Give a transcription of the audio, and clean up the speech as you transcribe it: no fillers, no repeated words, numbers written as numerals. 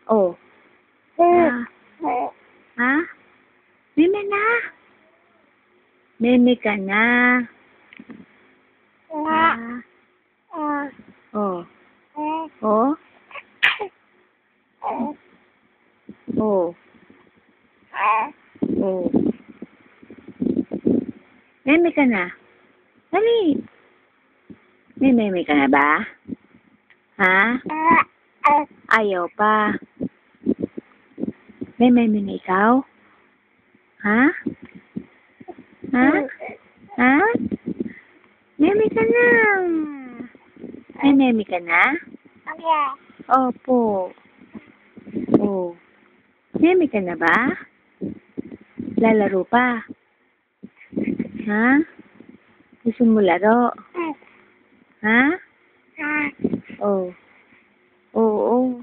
Oh. Ah. Ha? Meme na. Meme ka na. Ah. Oh. Oh. Oh. Oh. Meme ka na. Dali. May meme ka na ba? Ha? Ayaw pa. May meme na ikaw? Ha? Ha? Ha? Meme ka na. May meme ka na? Opo. Oh. Meme ka na ba? Lalaro pa? Ha? Gusto mo laro? Ha? Oh. Oo.